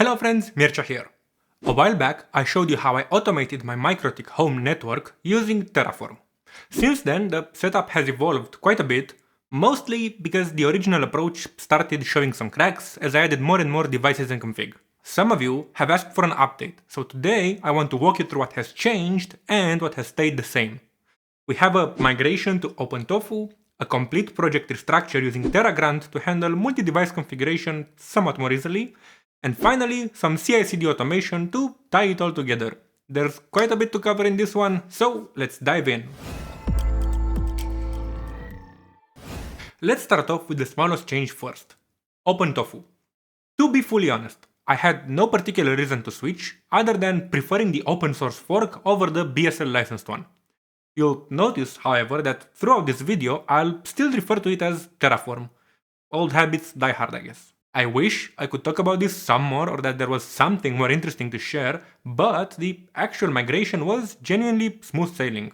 Hello friends, Mircea here. A while back I showed you how I automated my Mikrotik home network using Terraform. Since then the setup has evolved quite a bit, mostly because the original approach started showing some cracks as I added more and more devices and config. Some of you have asked for an update, so today I want to walk you through what has changed and what has stayed the same. We have a migration to OpenTofu, a complete project restructure using Terragrunt to handle multi-device configuration somewhat more easily, and finally some CI/CD automation to tie it all together. There's quite a bit to cover in this one, so let's dive in. Let's start off with the smallest change first. OpenTofu. To be fully honest, I had no particular reason to switch other than preferring the open source fork over the BSL licensed one. You'll notice, however, that throughout this video I'll still refer to it as Terraform. Old habits die hard, I guess. I wish I could talk about this some more or that there was something more interesting to share, but the actual migration was genuinely smooth sailing.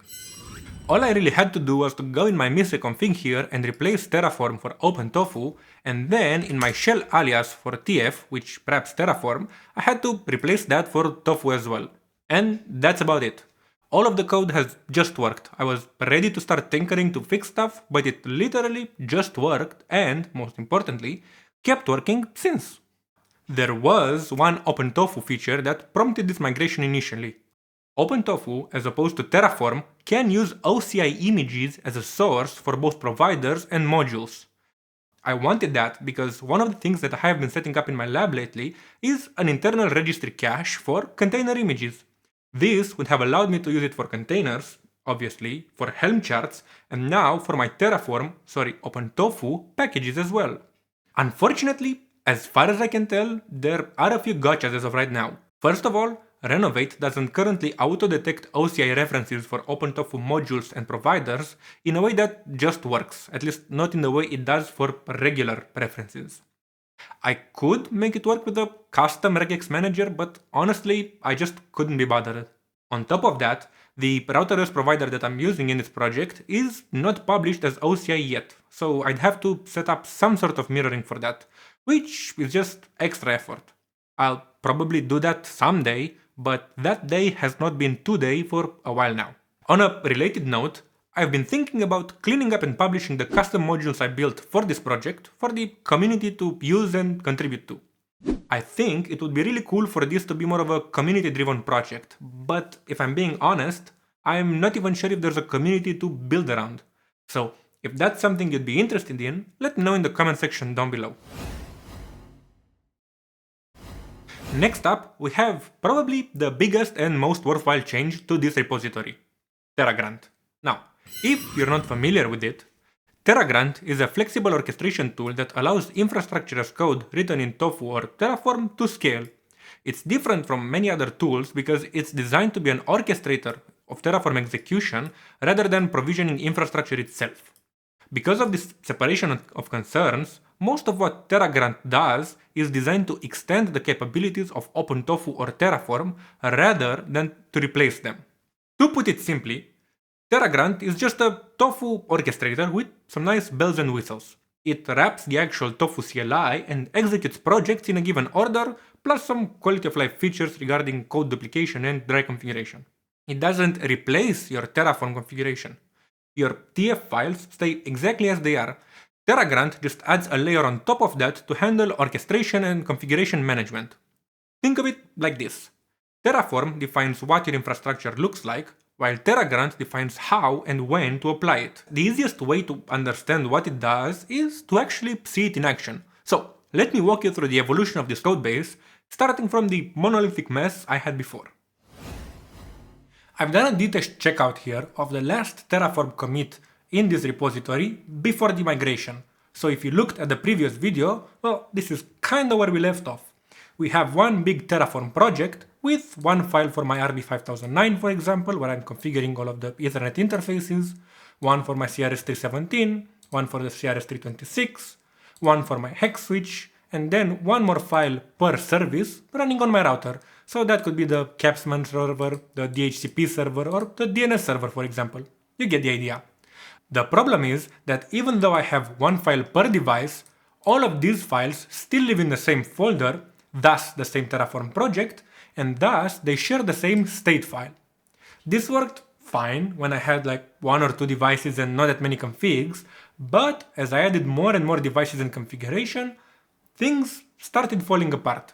All I really had to do was to go in my misc config here and replace Terraform for OpenTofu, and then in my shell alias for TF, which perhaps Terraform, I had to replace that for Tofu as well. And that's about it. All of the code has just worked. I was ready to start tinkering to fix stuff, but it literally just worked and, most importantly, kept working since. There was one OpenTofu feature that prompted this migration initially. OpenTofu, as opposed to Terraform, can use OCI images as a source for both providers and modules. I wanted that because one of the things that I have been setting up in my lab lately is an internal registry cache for container images. This would have allowed me to use it for containers, obviously, for Helm charts, and now for my OpenTofu packages as well. Unfortunately, as far as I can tell, there are a few gotchas as of right now. First of all, Renovate doesn't currently auto-detect OCI references for OpenTofu modules and providers in a way that just works, at least not in the way it does for regular references. I could make it work with a custom regex manager, but honestly, I just couldn't be bothered. On top of that, the router OS provider that I'm using in this project is not published as OCI yet, so I'd have to set up some sort of mirroring for that, which is just extra effort. I'll probably do that someday, but that day has not been today for a while now. On a related note, I've been thinking about cleaning up and publishing the custom modules I built for this project for the community to use and contribute to. I think it would be really cool for this to be more of a community-driven project, but if I'm being honest, I'm not even sure if there's a community to build around. So if that's something you'd be interested in, let me know in the comment section down below. Next up, we have probably the biggest and most worthwhile change to this repository, Terragrunt. Now, if you're not familiar with it, Terragrunt is a flexible orchestration tool that allows infrastructure as code written in Tofu or Terraform to scale. It's different from many other tools because it's designed to be an orchestrator of Terraform execution rather than provisioning infrastructure itself. Because of this separation of concerns, most of what Terragrunt does is designed to extend the capabilities of OpenTofu or Terraform rather than to replace them. To put it simply, Terragrunt is just a Tofu orchestrator with some nice bells and whistles. It wraps the actual Tofu CLI and executes projects in a given order, plus some quality of life features regarding code duplication and dry configuration. It doesn't replace your Terraform configuration. Your TF files stay exactly as they are. Terragrunt just adds a layer on top of that to handle orchestration and configuration management. Think of it like this. Terraform defines what your infrastructure looks like, while Terragrunt defines how and when to apply it. The easiest way to understand what it does is to actually see it in action. So, let me walk you through the evolution of this codebase, starting from the monolithic mess I had before. I've done a detached checkout here of the last Terraform commit in this repository before the migration. So if you looked at the previous video, well, this is kinda where we left off. We have one big Terraform project with one file for my RB5009, for example, where I'm configuring all of the Ethernet interfaces, one for my CRS317, one for the CRS326, one for my hex switch, and then one more file per service running on my router. So that could be the Capsman server, the DHCP server, or the DNS server, for example. You get the idea. The problem is that even though I have one file per device, all of these files still live in the same folder, thus the same Terraform project, and thus they share the same state file. This worked fine when I had like 1 or 2 devices and not that many configs, but as I added more and more devices and configuration, things started falling apart.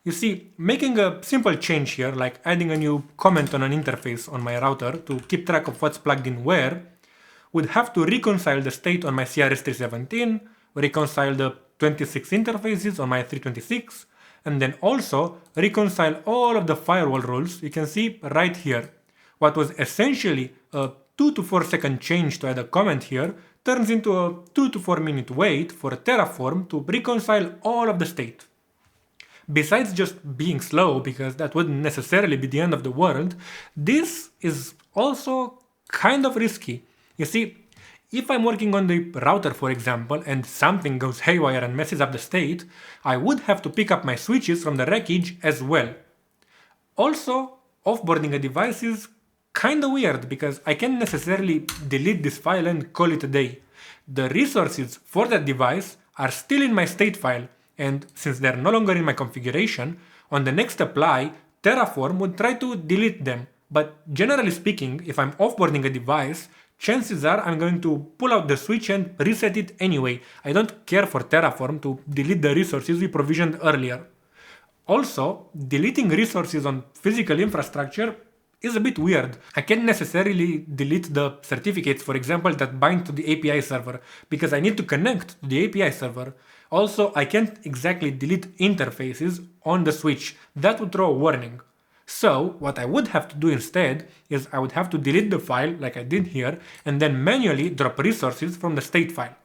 You see, making a simple change here, like adding a new comment on an interface on my router to keep track of what's plugged in where, would have to reconcile the state on my CRS317, reconcile the 26 interfaces on my 326, and then also reconcile all of the firewall rules you can see right here. What was essentially a 2 to 4 second change to add a comment here turns into a 2 to 4 minute wait for Terraform to reconcile all of the state. Besides just being slow, because that wouldn't necessarily be the end of the world, this is also kind of risky. You see, if I'm working on the router, for example, and something goes haywire and messes up the state, I would have to pick up my switches from the wreckage as well. Also, offboarding a device is kinda weird because I can't necessarily delete this file and call it a day. The resources for that device are still in my state file, and since they're no longer in my configuration, on the next apply, Terraform would try to delete them. But generally speaking, if I'm offboarding a device, chances are I'm going to pull out the switch and reset it anyway. I don't care for Terraform to delete the resources we provisioned earlier. Also, deleting resources on physical infrastructure is a bit weird. I can't necessarily delete the certificates, for example, that bind to the API server, because I need to connect to the API server. Also, I can't exactly delete interfaces on the switch. That would throw a warning. So, what I would have to do instead is I would have to delete the file like I did here and then manually drop resources from the state file.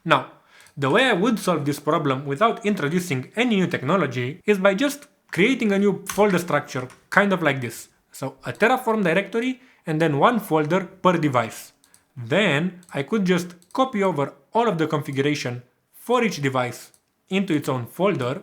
Now, the way I would solve this problem without introducing any new technology is by just creating a new folder structure, kind of like this. So, a Terraform directory and then one folder per device. Then I could just copy over all of the configuration for each device into its own folder,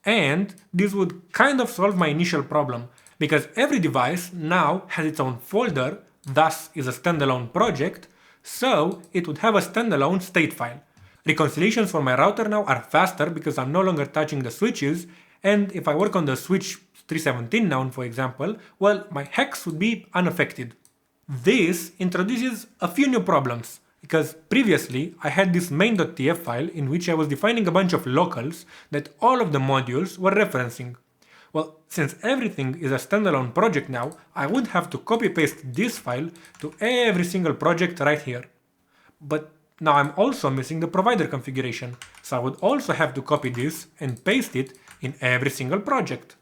and this would kind of solve my initial problem because every device now has its own folder, thus is a standalone project, so it would have a standalone state file. Reconciliations for my router now are faster because I'm no longer touching the switches, and if I work on the switch 317 now, for example, well, my hex would be unaffected. This introduces a few new problems, because previously I had this main.tf file in which I was defining a bunch of locals that all of the modules were referencing. Well, since everything is a standalone project now, I would have to copy-paste this file to every single project right here. But now I'm also missing the provider configuration, so I would also have to copy this and paste it in every single project.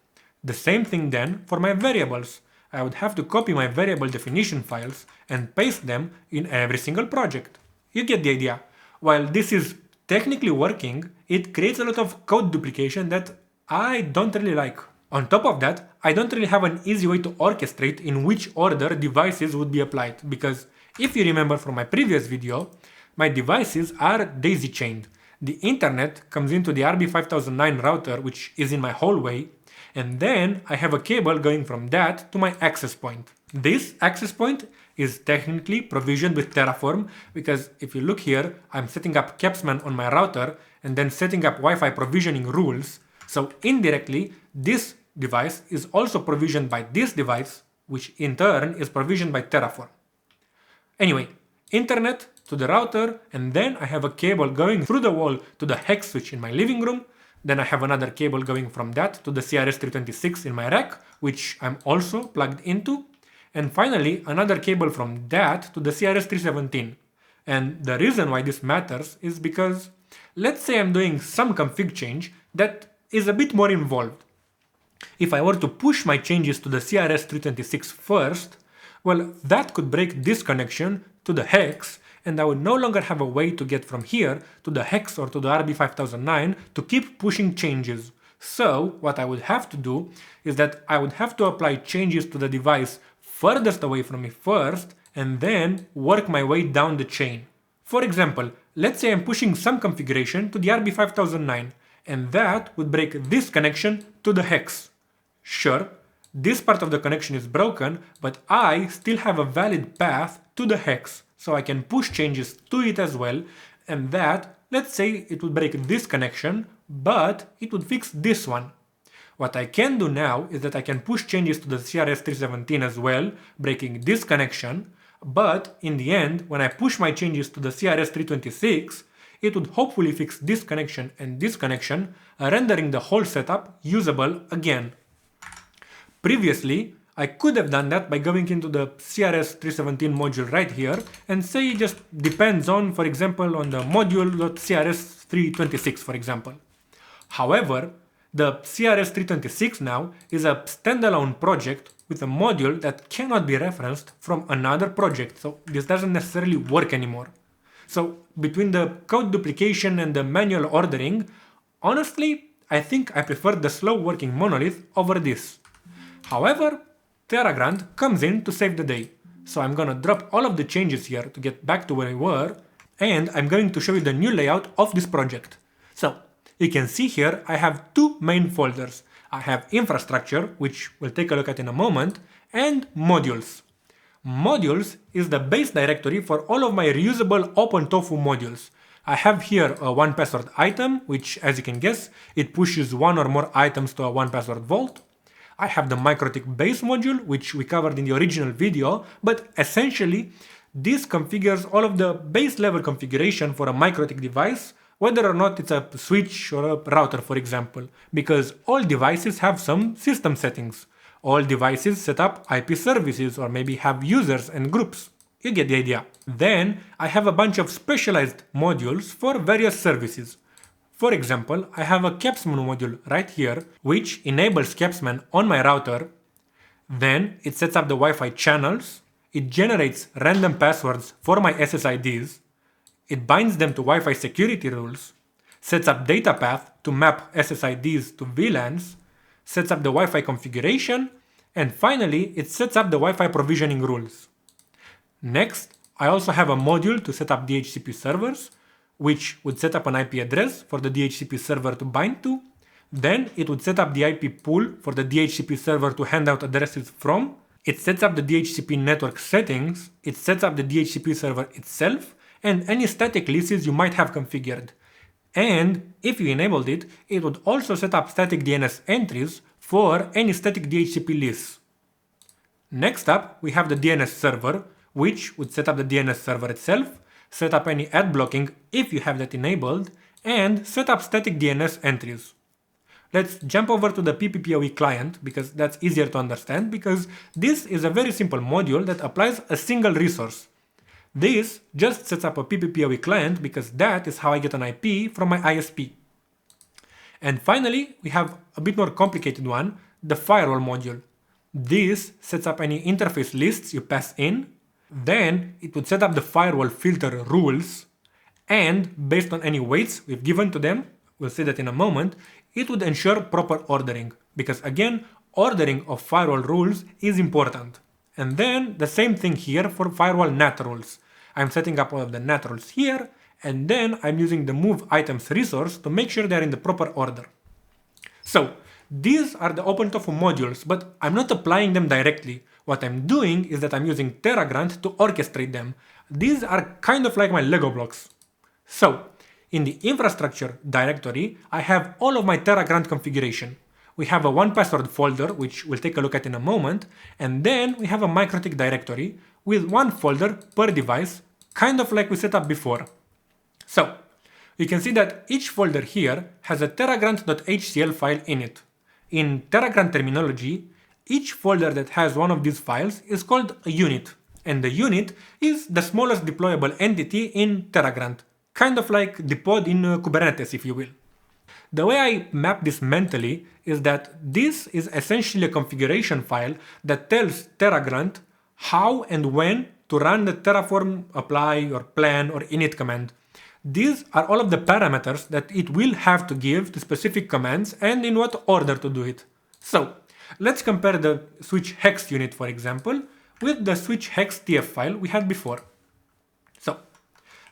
The same thing then for my variables. I would have to copy my variable definition files and paste them in every single project. You get the idea. While this is technically working, it creates a lot of code duplication that I don't really like. On top of that, I don't really have an easy way to orchestrate in which order devices would be applied, because if you remember from my previous video, my devices are daisy chained. The internet comes into the RB5009 router, which is in my hallway, and then I have a cable going from that to my access point. This access point is technically provisioned with Terraform because if you look here, I'm setting up Capsman on my router and then setting up Wi-Fi provisioning rules. So indirectly, this device is also provisioned by this device, which in turn is provisioned by Terraform. Anyway, internet to the router, and then I have a cable going through the wall to the hex switch in my living room. Then I have another cable going from that to the CRS326 in my rack, which I'm also plugged into. And finally, another cable from that to the CRS317. And the reason why this matters is because let's say I'm doing some config change that is a bit more involved. If I were to push my changes to the CRS326 first, well, that could break this connection to the hex, and I would no longer have a way to get from here to the hex or to the RB5009 to keep pushing changes. So what I would have to do is that I would have to apply changes to the device furthest away from me first and then work my way down the chain. For example, let's say I'm pushing some configuration to the RB5009, and that would break this connection to the hex. Sure, this part of the connection is broken, but I still have a valid path to the hex, so I can push changes to it as well, and that, let's say it would break this connection but it would fix this one. What I can do now is that I can push changes to the CRS317 as well, breaking this connection, but in the end, when I push my changes to the CRS326, it would hopefully fix this connection and this connection, rendering the whole setup usable again. Previously, I could have done that by going into the CRS317 module right here and say it just depends on, for example, on the module.crs326, for example. However, the CRS326 now is a standalone project with a module that cannot be referenced from another project, so this doesn't necessarily work anymore. So between the code duplication and the manual ordering, honestly, I think I prefer the slow working monolith over this. However, Terragrunt comes in to save the day. So I'm gonna drop all of the changes here to get back to where we were, and I'm going to show you the new layout of this project. So you can see here I have two main folders. I have infrastructure, which we'll take a look at in a moment, and modules. Modules is the base directory for all of my reusable OpenTofu modules. I have here a 1Password item, which, as you can guess, it pushes one or more items to a 1Password vault. I have the Mikrotik base module, which we covered in the original video, but essentially this configures all of the base level configuration for a Mikrotik device, whether or not it's a switch or a router, for example, because all devices have some system settings. All devices set up IP services or maybe have users and groups. You get the idea. Then I have a bunch of specialized modules for various services. For example, I have a Capsman module right here, which enables Capsman on my router. Then it sets up the Wi-Fi channels. It generates random passwords for my SSIDs. It binds them to Wi-Fi security rules, sets up data path to map SSIDs to VLANs, sets up the Wi-Fi configuration, and finally it sets up the Wi-Fi provisioning rules. Next, I also have a module to set up DHCP servers, which would set up an IP address for the DHCP server to bind to. Then it would set up the IP pool for the DHCP server to hand out addresses from. It sets up the DHCP network settings, it sets up the DHCP server itself, and any static leases you might have configured. And if you enabled it, it would also set up static DNS entries for any static DHCP lease. Next up, we have the DNS server, which would set up the DNS server itself, set up any ad blocking if you have that enabled, and set up static DNS entries. Let's jump over to the PPPoE client because that's easier to understand, because this is a very simple module that applies a single resource. This just sets up a PPPoE client because that is how I get an IP from my ISP. And finally, we have a bit more complicated one, the firewall module. This sets up any interface lists you pass in. Then it would set up the firewall filter rules, and based on any weights we've given to them, we'll see that in a moment, it would ensure proper ordering, because again, ordering of firewall rules is important. And then the same thing here for firewall NAT rules. I'm setting up all of the NAT rules here, and then I'm using the move items resource to make sure they're in the proper order. So these are the OpenTofu modules, but I'm not applying them directly. What I'm doing is that I'm using Terragrunt to orchestrate them. These are kind of like my Lego blocks. So in the infrastructure directory, I have all of my Terragrunt configuration. We have a 1Password folder, which we'll take a look at in a moment, and then we have a Mikrotik directory with one folder per device, kind of like we set up before. So you can see that each folder here has a terragrunt.hcl file in it. In Terragrunt terminology, each folder that has one of these files is called a unit, and the unit is the smallest deployable entity in Terragrunt, kind of like the pod in Kubernetes, if you will. The way I map this mentally is that this is essentially a configuration file that tells Terragrunt how and when to run the Terraform apply or plan or init command. These are all of the parameters that it will have to give to specific commands and in what order to do it. So let's compare the switch hex unit, for example, with the switch hex tf file we had before. So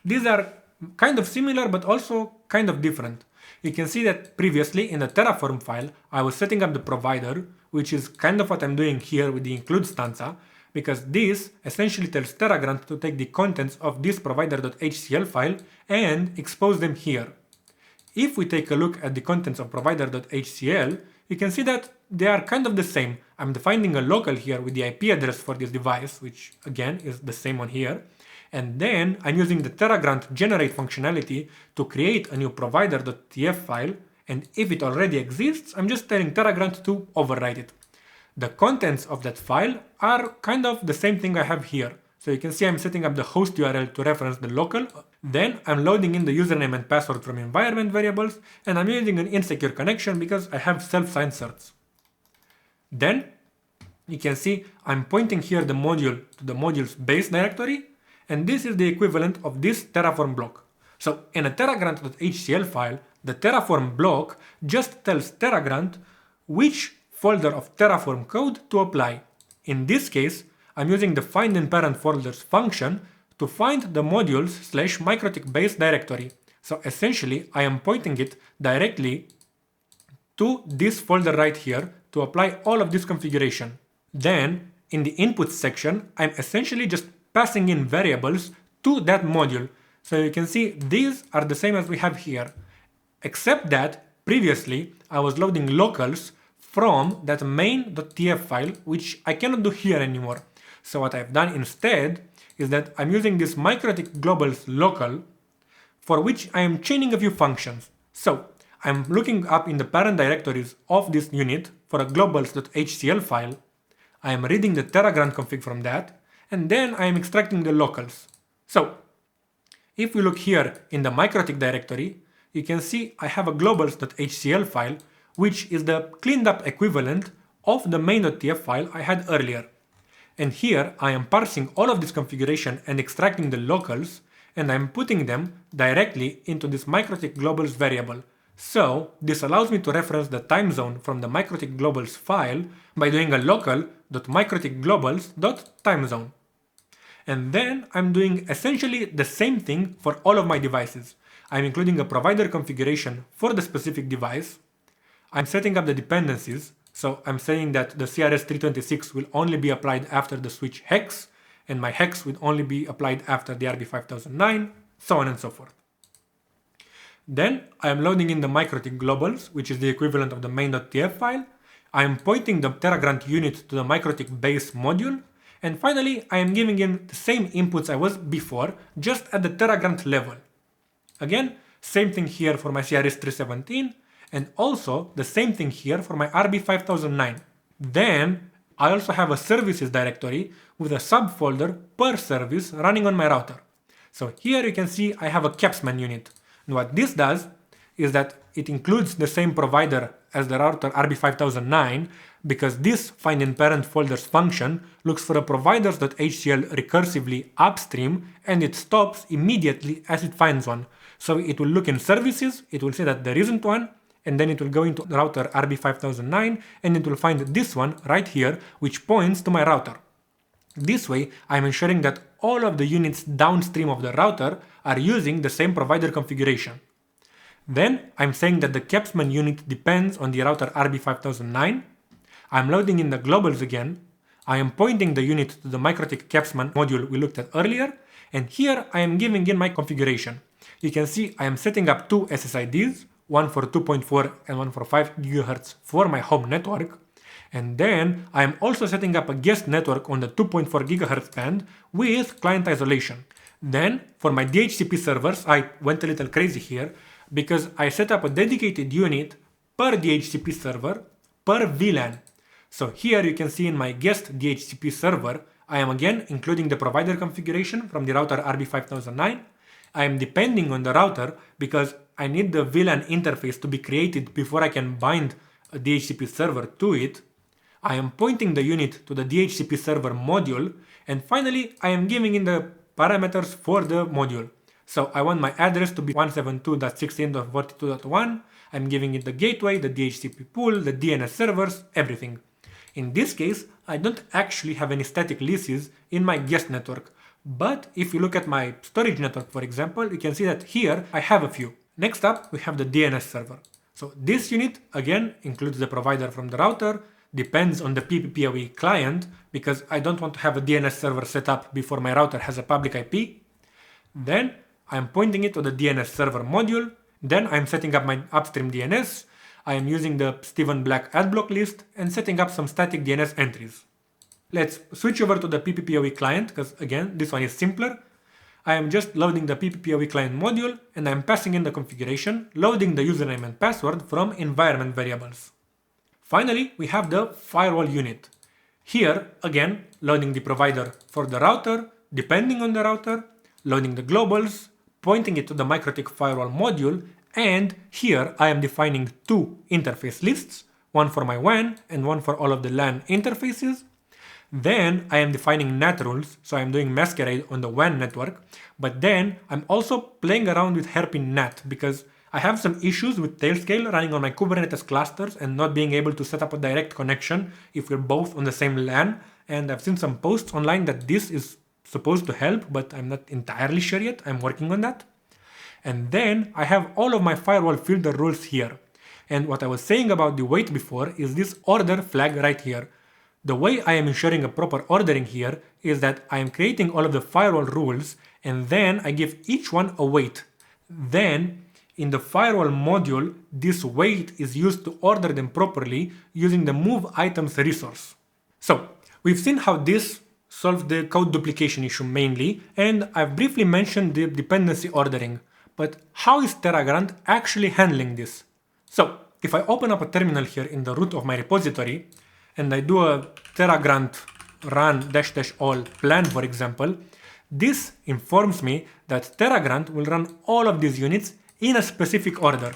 these are kind of similar but also kind of different. You can see that previously in the Terraform file I was setting up the provider, which is kind of what I'm doing here with the include stanza, because this essentially tells Terragrunt to take the contents of this provider.hcl file and expose them here. If we take a look at the contents of provider.hcl, you can see that they are kind of the same. I'm defining a local here with the IP address for this device, which again is the same one here. And then I'm using the Terragrunt generate functionality to create a new provider.tf file. And if it already exists, I'm just telling Terragrunt to override it. The contents of that file are kind of the same thing I have here. So you can see I'm setting up the host URL to reference the local. Then I'm loading in the username and password from environment variables, and I'm using an insecure connection because I have self-signed certs. Then you can see I'm pointing here the module to the module's base directory, and this is the equivalent of this Terraform block. So in a terragrunt.hcl file, the Terraform block just tells Terragrunt which folder of Terraform code to apply. In this case, I'm using the find in parent folders function to find the modules/Mikrotik base directory. So essentially, I am pointing it directly to this folder right here to apply all of this configuration. Then, in the input section, I'm essentially just passing in variables to that module. So you can see these are the same as we have here, except that previously I was loading locals from that main.tf file, which I cannot do here anymore. So what I've done instead is that I'm using this Mikrotik globals local, for which I am chaining a few functions. So I'm looking up in the parent directories of this unit for a globals.hcl file. I am reading the Terragrunt config from that, and then I am extracting the locals. So if we look here in the Mikrotik directory, you can see I have a globals.hcl file, which is the cleaned up equivalent of the main.tf file I had earlier. And here I am parsing all of this configuration and extracting the locals, and I'm putting them directly into this Mikrotik globals variable. So this allows me to reference the time zone from the Mikrotik globals file by doing a local.mikrotikglobals.timezone. And then I'm doing essentially the same thing for all of my devices. I'm including a provider configuration for the specific device. I'm setting up the dependencies. So I'm saying that the CRS326 will only be applied after the switch hex, and my hex will only be applied after the RB5009, so on and so forth. Then I am loading in the Mikrotik globals, which is the equivalent of the main.tf file. I am pointing the Terragrunt unit to the Mikrotik base module, and finally I am giving in the same inputs I was before, just at the Terragrunt level. Again, same thing here for my CRS317, and also the same thing here for my RB5009. Then I also have a services directory with a subfolder per service running on my router. So here you can see I have a capsman unit. And what this does is that it includes the same provider as the router RB5009, because this find in parent folders function looks for a providers.hcl recursively upstream, and it stops immediately as it finds one. So it will look in services, it will say that there isn't one, and then it will go into router RB5009, and it will find this one right here, which points to my router. This way, I'm ensuring that all of the units downstream of the router are using the same provider configuration. Then, I'm saying that the capsman unit depends on the router RB5009. I'm loading in the globals again. I am pointing the unit to the Mikrotik capsman module we looked at earlier, and here I am giving in my configuration. You can see I am setting up two SSIDs, one for 2.4 and one for 5 GHz for my home network. And then I am also setting up a guest network on the 2.4 GHz band with client isolation. Then for my DHCP servers, I went a little crazy here because I set up a dedicated unit per DHCP server per VLAN. So here you can see in my guest DHCP server, I am again including the provider configuration from the router RB5009. I am depending on the router because I need the VLAN interface to be created before I can bind a DHCP server to it. I am pointing the unit to the DHCP server module, and finally I am giving in the parameters for the module. So I want my address to be 172.16.42.1. I'm giving it the gateway, the DHCP pool, the DNS servers, everything. In this case, I don't actually have any static leases in my guest network. But if you look at my storage network, for example, you can see that here I have a few. Next up, we have the DNS server. So this unit, again, includes the provider from the router, depends on the PPPoE client, because I don't want to have a DNS server set up before my router has a public IP. Then I'm pointing it to the DNS server module, Then I'm setting up my upstream DNS. I am using the Steven Black adblock list and setting up some static DNS entries. Let's switch over to the PPPoE client because again, this one is simpler. I am just loading the PPPoE client module and I'm passing in the configuration, loading the username and password from environment variables. Finally, we have the firewall unit. Here, again, loading the provider for the router, depending on the router, loading the globals, pointing it to the Mikrotik firewall module, and here I am defining two interface lists, one for my WAN and one for all of the LAN interfaces. Then I am defining NAT rules, so I'm doing masquerade on the WAN network, but then I'm also playing around with herping NAT because I have some issues with Tailscale running on my Kubernetes clusters and not being able to set up a direct connection if we're both on the same LAN, and I've seen some posts online that this is supposed to help, but I'm not entirely sure yet. I'm working on that. And then I have all of my firewall filter rules here. And what I was saying about the wait before is this order flag right here. The way I am ensuring a proper ordering here is that I am creating all of the firewall rules and then I give each one a wait. Then in the firewall module, this wait is used to order them properly using the move items resource. So we've seen how this solves the code duplication issue mainly, and I've briefly mentioned the dependency ordering. But how is Terragrunt actually handling this? So if I open up a terminal here in the root of my repository, and I do a Terragrunt run --all plan, for example, this informs me that Terragrunt will run all of these units in a specific order.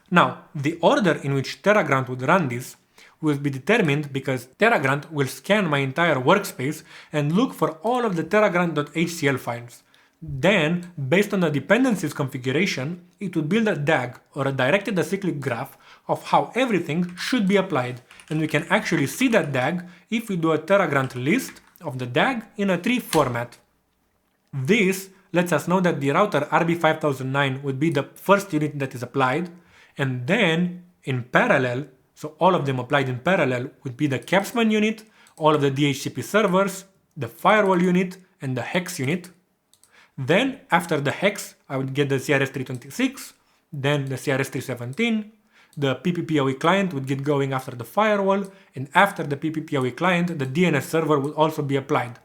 Now, the order in which Terragrunt would run this will be determined because Terragrunt will scan my entire workspace and look for all of the terragrunt.hcl files. Then, based on the dependencies configuration, it would build a DAG or a directed acyclic graph of how everything should be applied. And we can actually see that DAG if we do a Terragrunt list of the DAG in a tree format. This lets us know that the router RB5009 would be the first unit that is applied, and then in parallel, so all of them applied in parallel, would be the Capsman unit, all of the DHCP servers, the firewall unit, and the hex unit. Then after the hex, I would get the CRS326, then the CRS317, the PPPoE client would get going after the firewall, and after the PPPoE client, the DNS server would also be applied.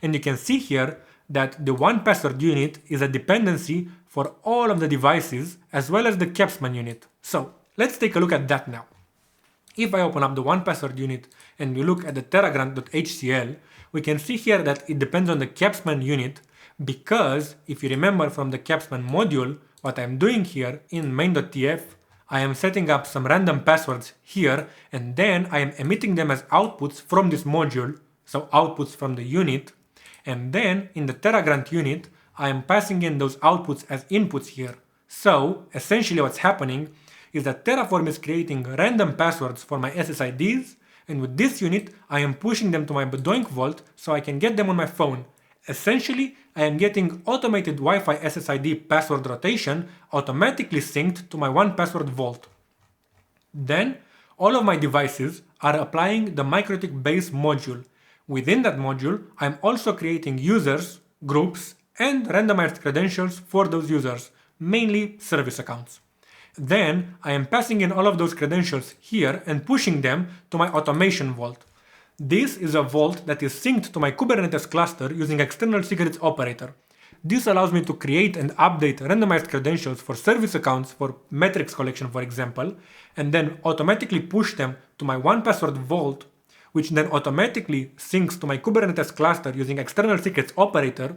And you can see here that the 1Password unit is a dependency for all of the devices as well as the Capsman unit. So let's take a look at that now. If I open up the 1Password unit and we look at the terragrunt.hcl, we can see here that it depends on the Capsman unit because if you remember from the Capsman module, what I'm doing here in main.tf, I am setting up some random passwords here and then I am emitting them as outputs from this module, so outputs from the unit, and then in the Terragrunt unit, I am passing in those outputs as inputs here. So essentially what's happening is that Terraform is creating random passwords for my SSIDs, and with this unit, I am pushing them to my Doink Vault so I can get them on my phone. Essentially, I am getting automated Wi-Fi SSID password rotation automatically synced to my 1Password vault. Then, all of my devices are applying the Mikrotik base module. Within that module, I'm also creating users, groups, and randomized credentials for those users, mainly service accounts. Then, I am passing in all of those credentials here and pushing them to my automation vault. This is a vault that is synced to my Kubernetes cluster using external secrets operator. This allows me to create and update randomized credentials for service accounts for metrics collection, for example, and then automatically push them to my 1Password vault, which then automatically syncs to my Kubernetes cluster using external secrets operator,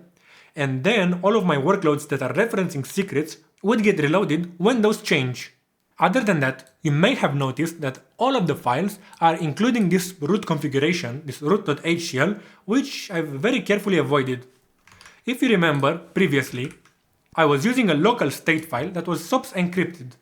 and then all of my workloads that are referencing secrets would get reloaded when those change. Other than that, you may have noticed that all of the files are including this root configuration, this root.hcl, which I've very carefully avoided. If you remember previously, I was using a local state file that was SOPs encrypted.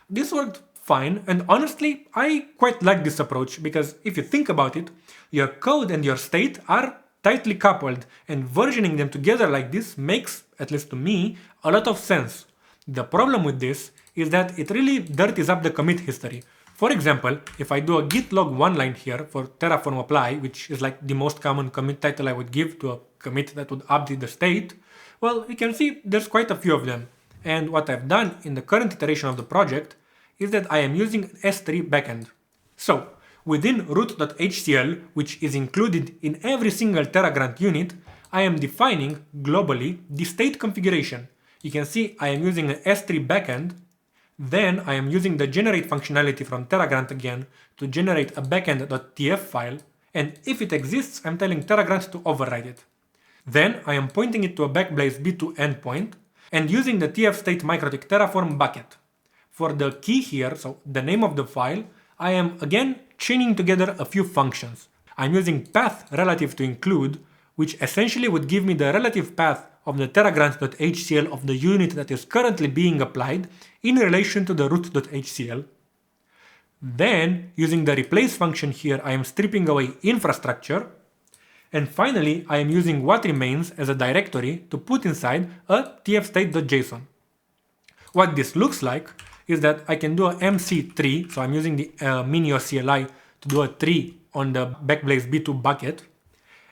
This worked fine, and honestly, I quite like this approach because if you think about it, your code and your state are tightly coupled, and versioning them together like this makes, at least to me, a lot of sense. The problem with this is that it really dirties up the commit history. For example, if I do a git log one line here for Terraform apply, which is like the most common commit title I would give to a commit that would update the state, well, you can see there's quite a few of them. And what I've done in the current iteration of the project is that I am using an S3 backend. So, within root.hcl, which is included in every single Terragrunt unit, I am defining globally the state configuration. You can see I am using an S3 backend. Then I am using the generate functionality from Terragrunt again to generate a backend.tf file, and if it exists, I'm telling Terragrunt to override it. Then I am pointing it to a Backblaze B2 endpoint and using the tf state Mikrotik Terraform bucket. For the key here, so the name of the file, I am again chaining together a few functions. I'm using path relative to include, which essentially would give me the relative path of the terragrunt.hcl of the unit that is currently being applied in relation to the root.hcl. Then, using the replace function here, I am stripping away infrastructure. And finally, I am using what remains as a directory to put inside a tfstate.json. What this looks like is that I can do a MC3, so I'm using the Minio CLI to do a 3 on the Backblaze B2 bucket.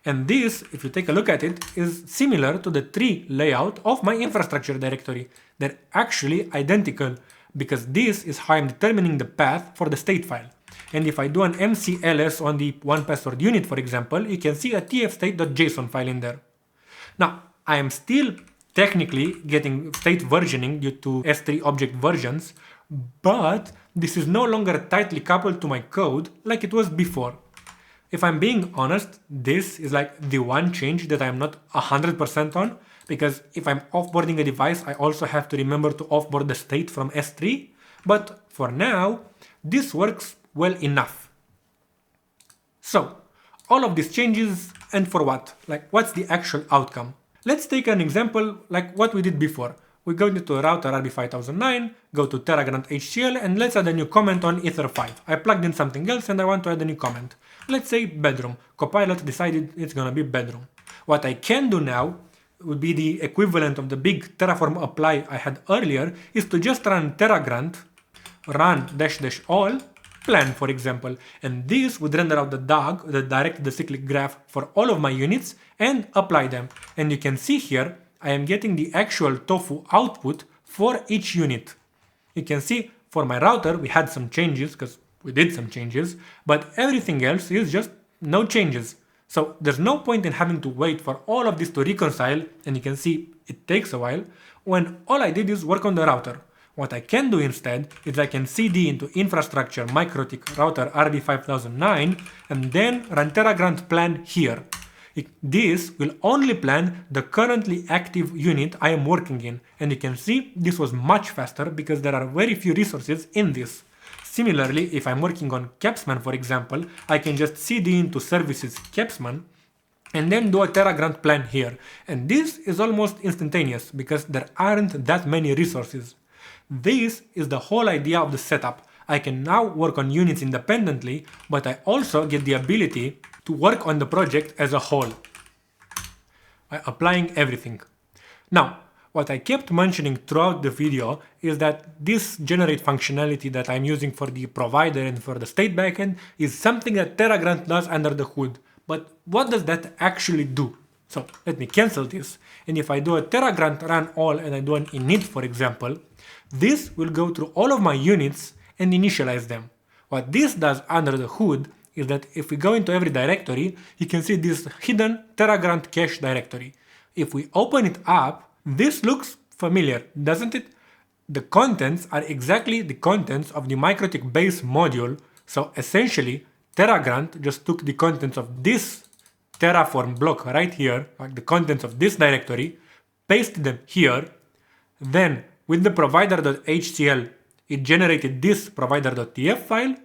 And this, if you take a look at it, is similar to the tree layout of my infrastructure directory. They're actually identical because this is how I'm determining the path for the state file. And if I do an mcls on the one password unit, for example, you can see a tfstate.json file in there. Now, I am still technically getting state versioning due to S3 object versions, but this is no longer tightly coupled to my code like it was before. If I'm being honest, this is like the one change that I'm not 100% on, because if I'm offboarding a device, I also have to remember to offboard the state from S3, but for now, this works well enough. So, all of these changes, and for what? Like, what's the actual outcome? Let's take an example like what we did before. We go into a router RB5009, go to Terragrunt HCL, and let's add a new comment on Ether5. I plugged in something else and I want to add a new comment. Let's say bedroom. Copilot decided it's gonna be bedroom. What I can do now would be the equivalent of the big Terraform apply I had earlier, is to just run Terragrunt, run --all, plan, for example, and this would render out the DAG, the direct the cyclic graph, for all of my units and apply them. And you can see here, I am getting the actual tofu output for each unit. You can see for my router, we had some changes because we did some changes, but everything else is just no changes. So there's no point in having to wait for all of this to reconcile, and you can see it takes a while, when all I did is work on the router. What I can do instead is I can cd into infrastructure Mikrotik router RB5009 and then run Terragrunt plan here. This will only plan the currently active unit I am working in, and you can see this was much faster because there are very few resources in this. Similarly, if I'm working on Capsman, for example, I can just cd into services Capsman and then do a Terragrunt plan here. And this is almost instantaneous because there aren't that many resources. This is the whole idea of the setup. I can now work on units independently, but I also get the ability to work on the project as a whole by applying everything. Now, what I kept mentioning throughout the video is that this generate functionality that I'm using for the provider and for the state backend is something that Terragrunt does under the hood. But what does that actually do? So let me cancel this. And if I do a Terragrunt run all and I do an init, for example, this will go through all of my units and initialize them. What this does under the hood is that if we go into every directory, you can see this hidden Terragrunt cache directory. If we open it up, this looks familiar, doesn't it? The contents are exactly the contents of the Mikrotik base module. So essentially, Terragrunt just took the contents of this Terraform block right here, like the contents of this directory, pasted them here. Then with the provider.hcl, it generated this provider.tf file.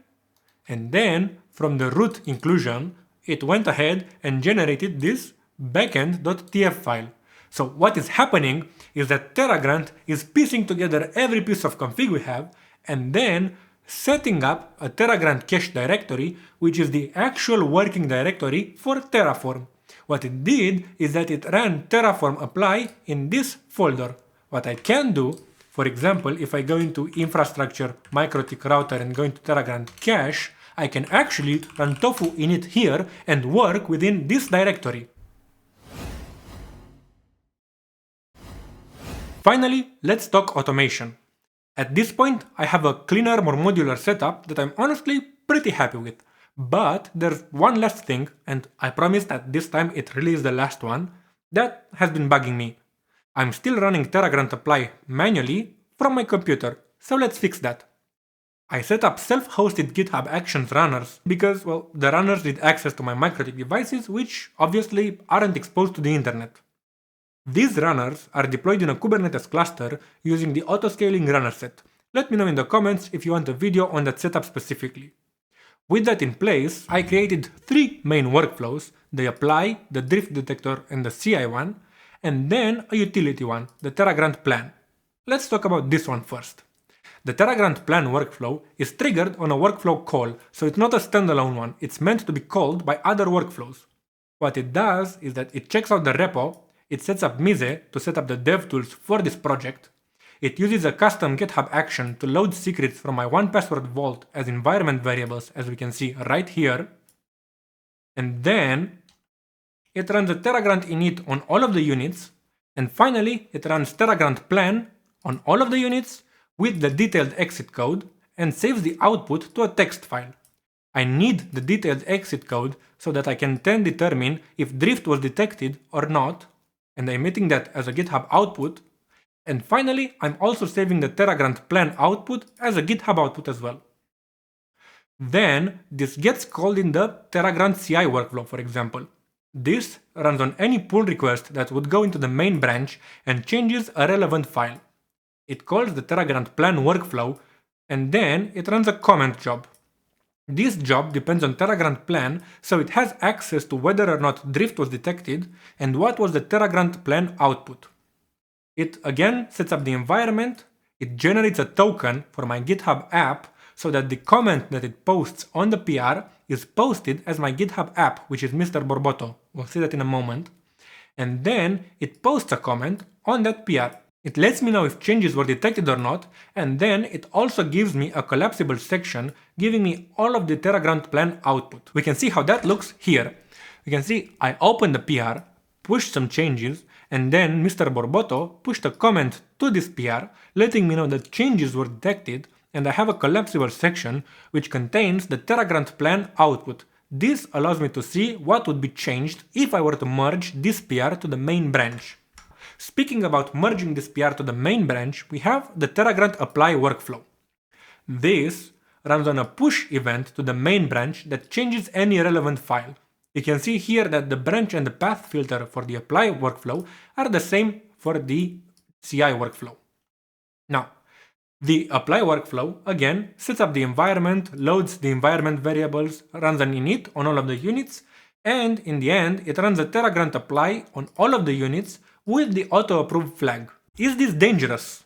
And then from the root inclusion, it went ahead and generated this backend.tf file. So what is happening is that Terragrunt is piecing together every piece of config we have and then setting up a Terragrunt cache directory, which is the actual working directory for Terraform. What it did is that it ran Terraform apply in this folder. What I can do, for example, if I go into infrastructure Mikrotik router and go into Terragrunt cache, I can actually run tofu init here and work within this directory. Finally, let's talk automation. At this point, I have a cleaner, more modular setup that I'm honestly pretty happy with. But there's one last thing, and I promise that this time it really is the last one, that has been bugging me. I'm still running Terragrunt apply manually from my computer, so let's fix that. I set up self-hosted GitHub Actions runners because, well, the runners need access to my Mikrotik devices, which obviously aren't exposed to the internet. These runners are deployed in a Kubernetes cluster using the autoscaling runner set. Let me know in the comments if you want a video on that setup specifically. With that in place, I created 3 main workflows, the apply, the drift detector and the CI one, and then a utility one, the Terragrunt plan. Let's talk about this one first. The Terragrunt plan workflow is triggered on a workflow call, so it's not a standalone one, it's meant to be called by other workflows. What it does is that it checks out the repo, it sets up Mise to set up the dev tools for this project, it uses a custom GitHub action to load secrets from my 1Password vault as environment variables, as we can see right here, and then it runs a Terragrunt init on all of the units, and finally it runs Terragrunt plan on all of the units with the detailed exit code and saves the output to a text file. I need the detailed exit code so that I can then determine if drift was detected or not, and I'm emitting that as a GitHub output. And finally, I'm also saving the Terragrunt plan output as a GitHub output as well. Then this gets called in the Terragrunt CI workflow, for example. This runs on any pull request that would go into the main branch and changes a relevant file. It calls the Terragrunt plan workflow, and then it runs a comment job. This job depends on Terragrunt plan, so it has access to whether or not drift was detected and what was the Terragrunt plan output. It again sets up the environment, it generates a token for my GitHub app so that the comment that it posts on the PR is posted as my GitHub app, which is Mr. Borbotto. We'll see that in a moment. And then it posts a comment on that PR. It lets me know if changes were detected or not, and then it also gives me a collapsible section giving me all of the Terragrunt plan output. We can see how that looks here. We can see I opened the PR, pushed some changes, and then Mr. Borbotto pushed a comment to this PR letting me know that changes were detected, and I have a collapsible section which contains the Terragrunt plan output. This allows me to see what would be changed if I were to merge this PR to the main branch. Speaking about merging this PR to the main branch, we have the Terragrunt apply workflow. This runs on a push event to the main branch that changes any relevant file. You can see here that the branch and the path filter for the apply workflow are the same for the CI workflow. Now, the apply workflow again sets up the environment, loads the environment variables, runs an init on all of the units, and in the end it runs a Terragrunt apply on all of the units with the auto-approve flag. Is this dangerous?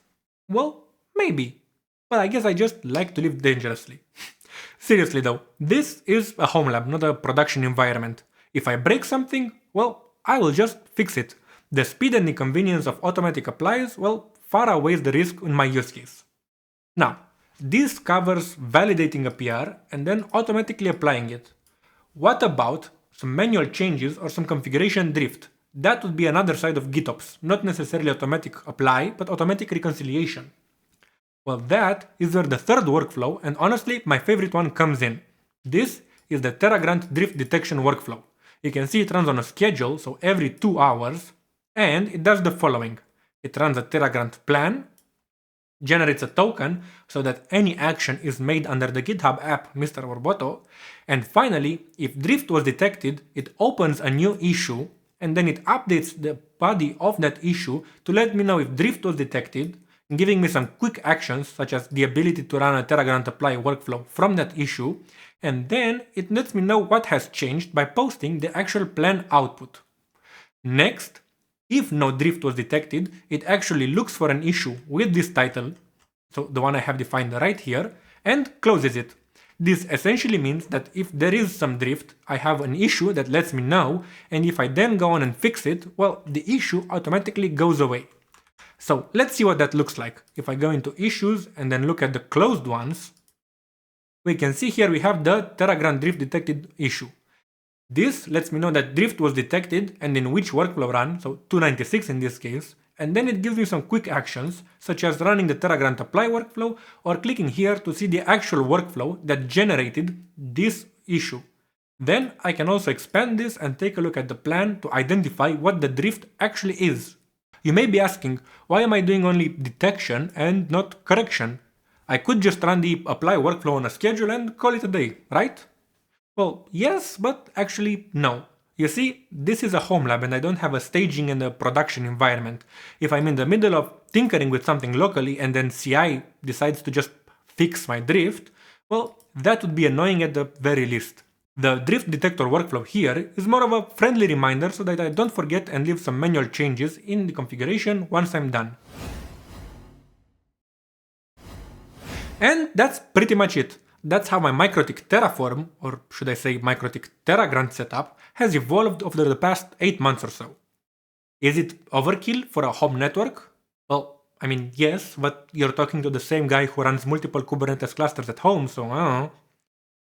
Well, maybe. But I guess I just like to live dangerously. Seriously though, this is a home lab, not a production environment. If I break something, well, I will just fix it. The speed and the convenience of automatic applies, well, far outweighs the risk in my use case. Now, this covers validating a PR and then automatically applying it. What about some manual changes or some configuration drift? That would be another side of GitOps, not necessarily automatic apply, but automatic reconciliation. Well, that is where the third workflow, and honestly my favorite one, comes in. This is the Terragrunt drift detection workflow. You can see it runs on a schedule, so every 2 hours, and it does the following. It runs a Terragrunt plan, generates a token so that any action is made under the GitHub app Mr. Borbotto, and finally, if drift was detected, it opens a new issue and then it updates the body of that issue to let me know if drift was detected, giving me some quick actions such as the ability to run a Terragrunt apply workflow from that issue, and then it lets me know what has changed by posting the actual plan output. Next, if no drift was detected, it actually looks for an issue with this title, so the one I have defined right here, and closes it. This essentially means that if there is some drift, I have an issue that lets me know, and if I then go on and fix it, well, the issue automatically goes away. So let's see what that looks like. If I go into issues and then look at the closed ones, we can see here we have the Terragrunt drift detected issue. This lets me know that drift was detected and in which workflow run, so 296 in this case, and then it gives me some quick actions, such as running the Terragrunt apply workflow or clicking here to see the actual workflow that generated this issue. Then I can also expand this and take a look at the plan to identify what the drift actually is. You may be asking, why am I doing only detection and not correction? I could just run the apply workflow on a schedule and call it a day, right? Well, yes, but actually no. You see, this is a home lab and I don't have a staging and a production environment. If I'm in the middle of tinkering with something locally and then CI decides to just fix my drift, well, that would be annoying at the very least. The drift detector workflow here is more of a friendly reminder so that I don't forget and leave some manual changes in the configuration once I'm done. And that's pretty much it. That's how my Mikrotik Terraform, or should I say Mikrotik Terragrunt setup, has evolved over the past 8 months or so. Is it overkill for a home network? Well, I mean, yes, but you're talking to the same guy who runs multiple Kubernetes clusters at home, so I don't know.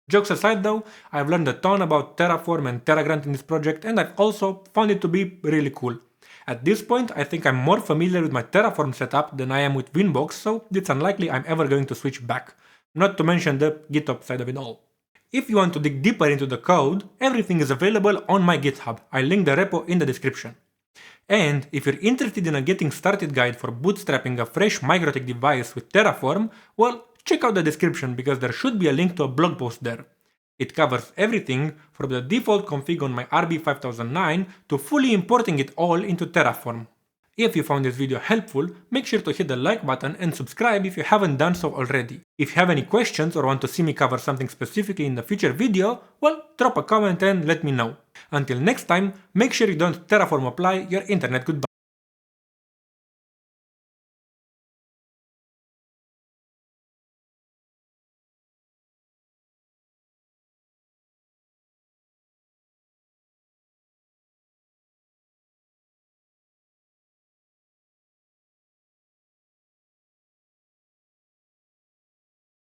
Jokes aside though, I've learned a ton about Terraform and Terragrunt in this project, and I've also found it to be really cool. At this point, I think I'm more familiar with my Terraform setup than I am with Winbox, so it's unlikely I'm ever going to switch back. Not to mention the GitHub side of it all. If you want to dig deeper into the code, everything is available on my GitHub. I'll link the repo in the description. And if you're interested in a getting started guide for bootstrapping a fresh Mikrotik device with Terraform, well, check out the description because there should be a link to a blog post there. It covers everything from the default config on my RB5009 to fully importing it all into Terraform. If you found this video helpful, make sure to hit the like button and subscribe if you haven't done so already. If you have any questions or want to see me cover something specifically in the future video, well, drop a comment and let me know. Until next time, make sure you don't Terraform apply your internet goodbye.